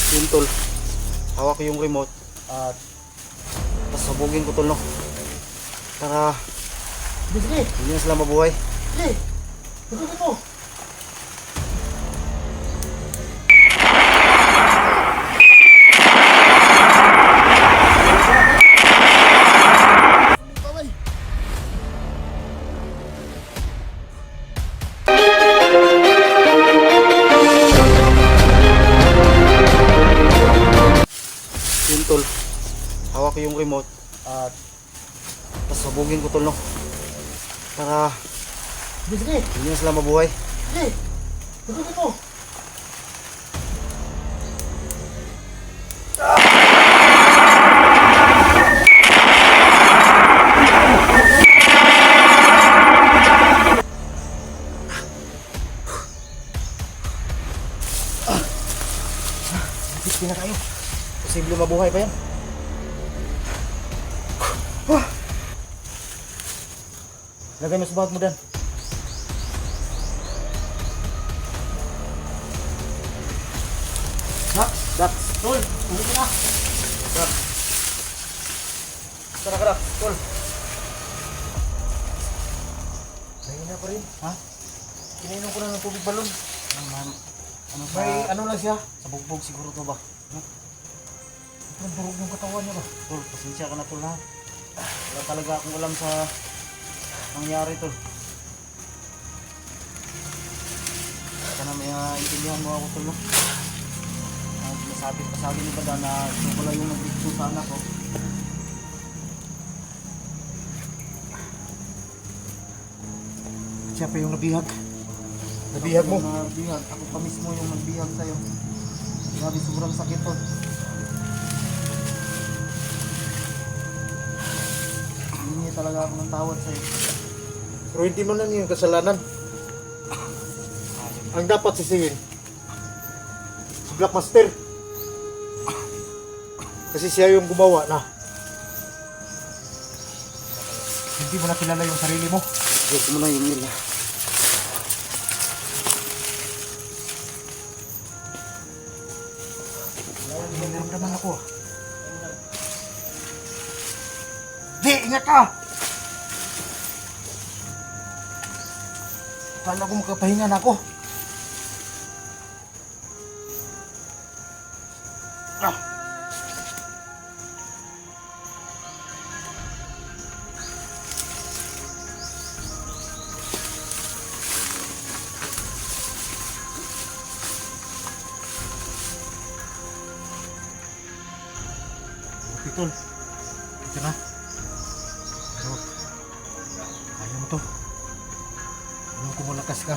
Yun tol, hawak ko yung remote at tapos sabugin ko tol no, para Sige, hindi na sila mabuhay. sige. Tutukin mo. Yun tol, hawak ko yung remote at tapos sabugin ko tol no, para Sige, hindi na sila mabuhay. sige. Tutukin mo. Hindi na kayo, posible mabuhay pa yan. Lagay mo sa bag mo Dan. Dax, Tol, uwi ka na. Dax. Tara ka Dax, tol. Mahina pa rin. Ha? Kinainom ko na ng tubig balon. Ano sa... May ano lang siya. Sa bugbog siguro to ba? No? Ang durog yung katawan niya ba? Tol, pasensya ka na tol ha. Wala talaga akong alam sa nangyari tol. Sana may intindihan mo ako tol no. Masabi ni Bada na ito pala yung nag-dicto sa anak ko. Siya pa yung nabihag. Nabihag mo? Nabihag. Ako pa mismo yung nagbihag sa'yo. Grabe, sobrang sakit tol. Hindi talaga ako ng tawad sa'yo. Pero hindi man lang yung kasalanan. Ang dapat sisihin si Black Master. Kasi siya yung gumawa na. Hindi mo na kilala yung sarili mo. Yes mo na yung nila. Naramdaman ako. Di, ingat ka! Kala ko makapahinga na ako. Ah. Okay, tol. Ito na. Pero, kaya mo to. Alam ko malakas ka.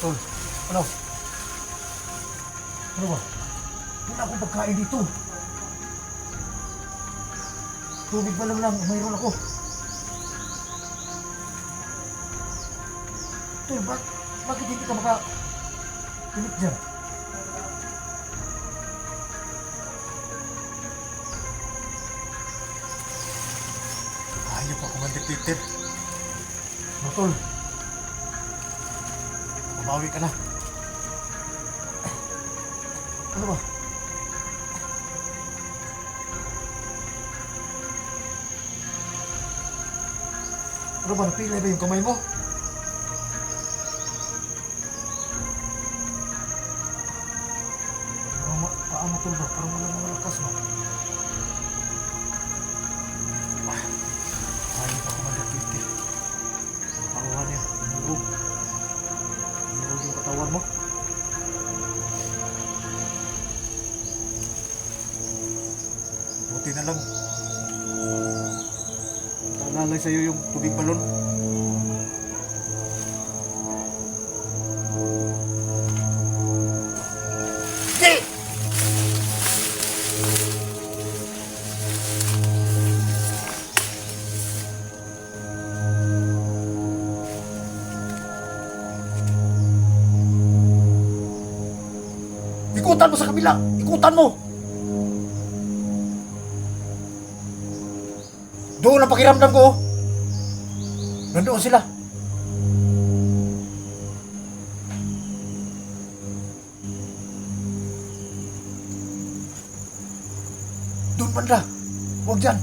Tol, ano? Ano ba? Wala akong pagkain dito. Tubig pa lang mayroon ako. Tol, bakit hindi ka pinit dyan? Ayaw pa kumandik, Peter. No, Tol. Mabawi ka na. Ano ba? Ano ba? Napilay ba yung kamay mo? Paa mo, Tol, ba? Parang wala mga lakas mo. Ayaw pa kumandik, Peter. Paruhan niya. Umurog. Umurog yung katawan mo. Buti na lang. Naalala sa'yo yung tubig balon. Di! Ikutan mo sa kabila! Ikutan mo! Doon ang pakiramdam ko. Oh. Nandoon sila. Doon banda. Huwag dyan.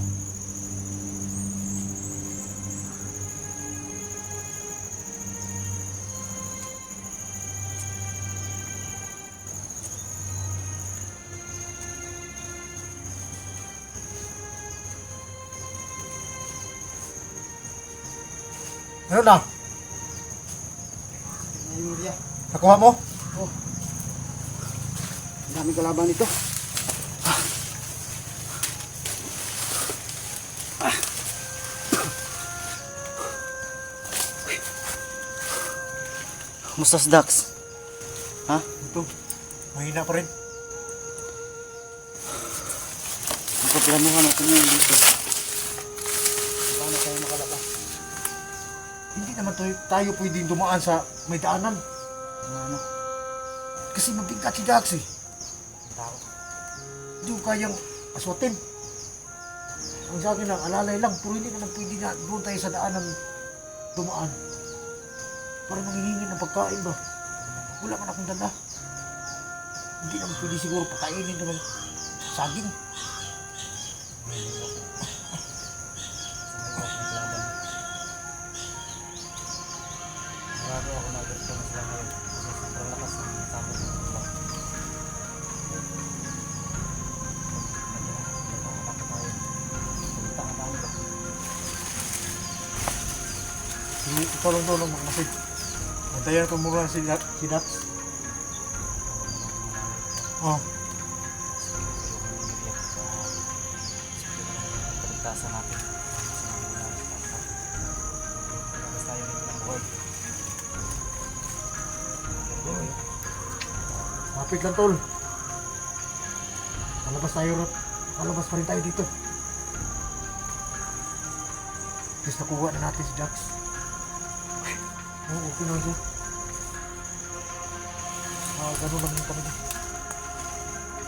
Ano na? Ayun, Ria. Nakuha mo? Ang daming kalaban nito. Kumusta si Dax? Ha? Ito. Mahina pa rin. Nakaplanuhan natin yun dito. Paano tayo makalabas? Hindi naman tayo pwedeng dumaan sa may daanan. Ano? Kasi mabigat si Dax eh. Tao. Hindi ko kayang aswatin. Ang sa akin lang, alalay lang. Pero hindi naman pwede na doon tayo sa daanan dumaan. Para nangihingi ng pagkain ba? Wala man akong dala. Hindi naman pwede siguro pakainin ito ng saging. Marami ako nagagawin na sila ngayon. Kasi sobrang lakas ng sabot ng ulan. Hindi, tulong-tulong magmasid. Antayan ko muna si Dax. Oh, Kaligtasan natin. Labas tayo dito ng buhay. mapit lang tol. Palabas tayo ron. Palabas pa rin tayo dito. Tapos nakuha na natin si Dax. Oo, okay na siya. Ganun lang yung kami.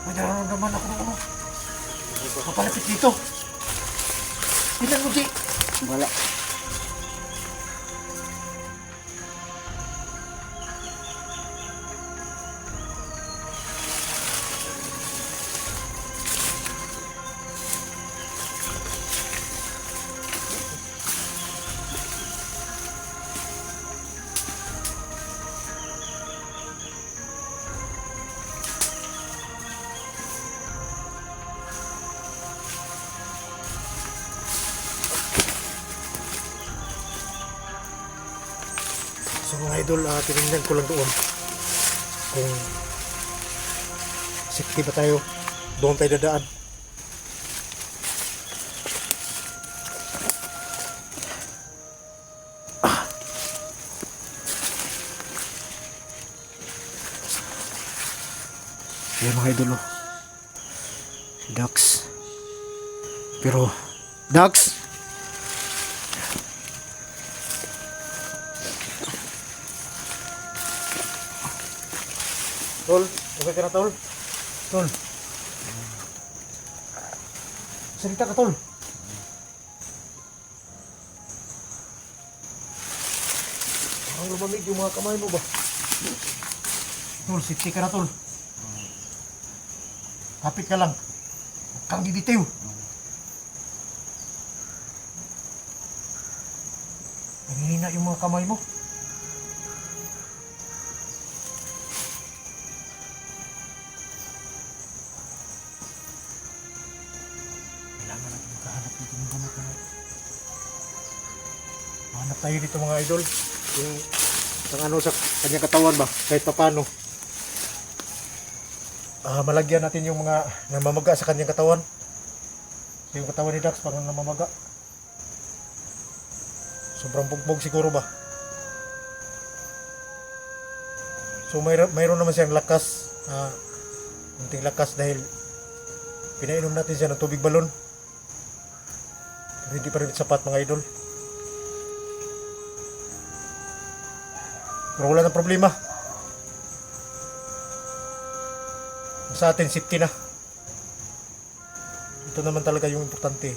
May nararamdaman ako ng ano. Kapalapit dito. Tingnan mo, G. Wala. So mga idol, tinignan ko lang doon kung safety ba tayo. Doon tayo dadaan. Ayan mga idol, oh. Si Dax. Pero, Dax! Tol, okay ka na tol? Tol. Salita ka tol. Parang lumamig yung mga kamay mo ba? Tol, safety ka na tol. Kapit ka lang. Huwag kang bibitiw. Nanghihina yung mga kamay mo. Kailangan natin magkahanap dito ng gamot na. Mahanap tayo dito mga idol. Yung ano sa kanyang katawan ba? Kahit papano. Malagyan natin yung mga namamaga sa kanyang katawan. Yung katawan ni Dax parang namamaga. Sobrang bugbog siguro ba? So mayroon naman siyang lakas. Munting lakas dahil pinainom natin siya ng tubig balon. Pero hindi pa rin sapat mga idol. Pero wala ng problema. Sa atin safety na. Ito naman talaga yung importante.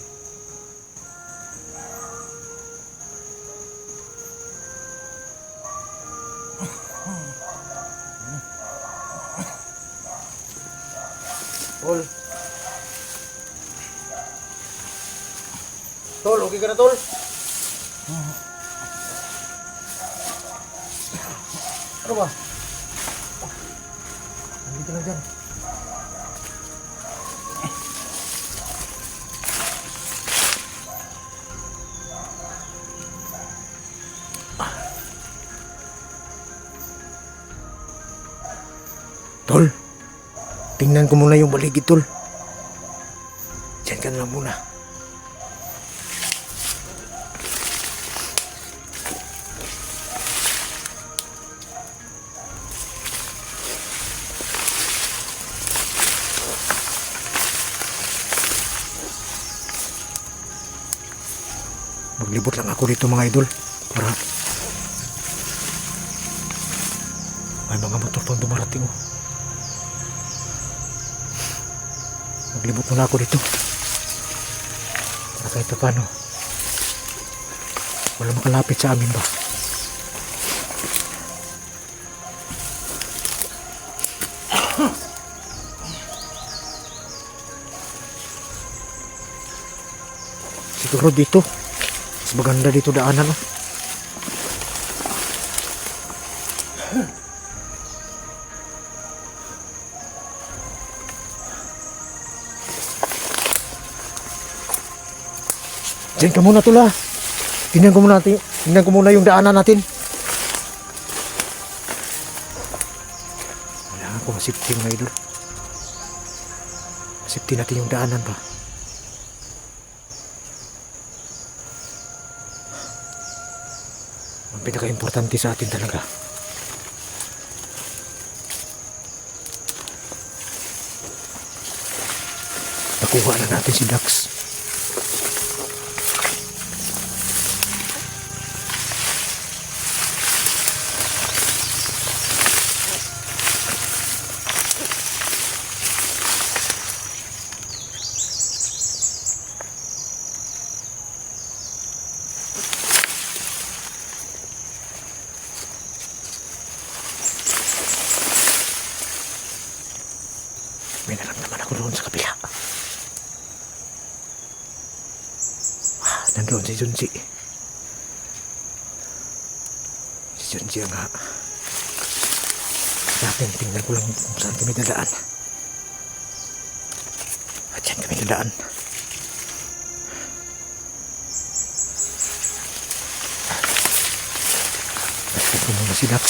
Tol. Tol, okay ka na, Tol? Ano ba? Nandito lang dyan. Tol, tingnan ko muna yung baligid, Tol. Diyan ka na lang muna. Maglibot lang ako dito mga idol para may mga motor pang dumarating oh. Maglibot muna ako dito para kahit paano wala makalapit sa amin ba. Siguro dito mas maganda dito daanan oh. Diyan ka muna, Tula. Tingnan ko muna yung daanan natin. Kailangan ko masipti mga idol. Masipti natin yung daanan pa. Ang pinaka-importante sa atin talaga. Nakuha na natin si Dax. May naramdaman ako doon sa kabila. Nandoon si Junji. Si Junji nga. Natin, tingnan ko lang kung saan kami dadaan. At saan kami dadaan. Basta ko muna si Dax.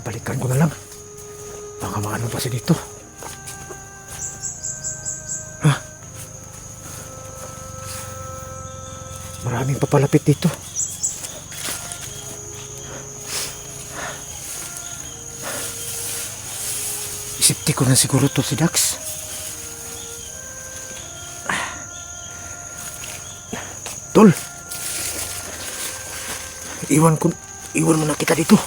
Balikan ko na lang. Baka maano pa siya dito. Ha? Maraming papalapit dito. Isipti ko na siguro to si Dax. Tol! Iwan mo na kita dito.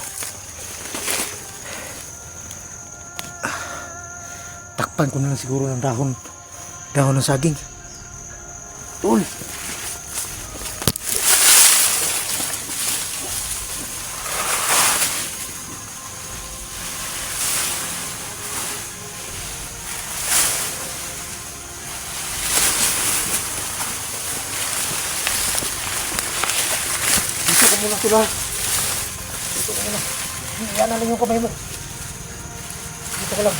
Takpan ko na lang siguro ng dahon ng saging. Tol! Dito ka muna sila. Dito ka muna. Yan na lang yung kamay mo. Dito ka lang.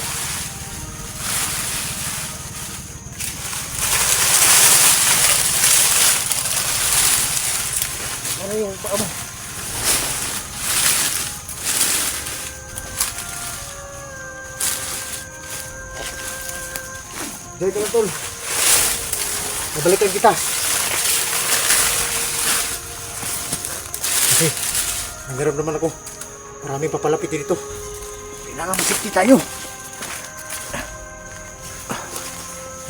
Ano yung paa mo? Diyan ka lang, Tol. Nabalikan kita. Kasi, nanggaramdaman ako. Maraming papalapit dito. Kailangan masipti tayo.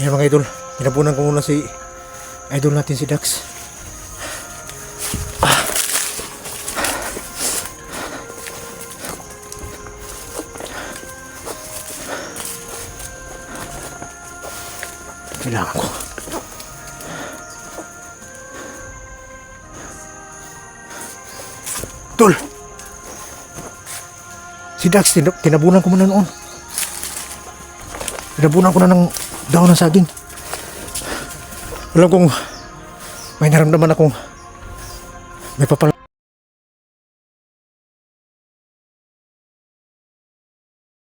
Ayan mga idol. Pinapunan ko muna si idol natin si Dax. kailangan ko. Tol! Si Dax, tinabunan ko muna noon. Tinabunan ko na ng dahon ng saging. Alam kong may naramdaman akong may papal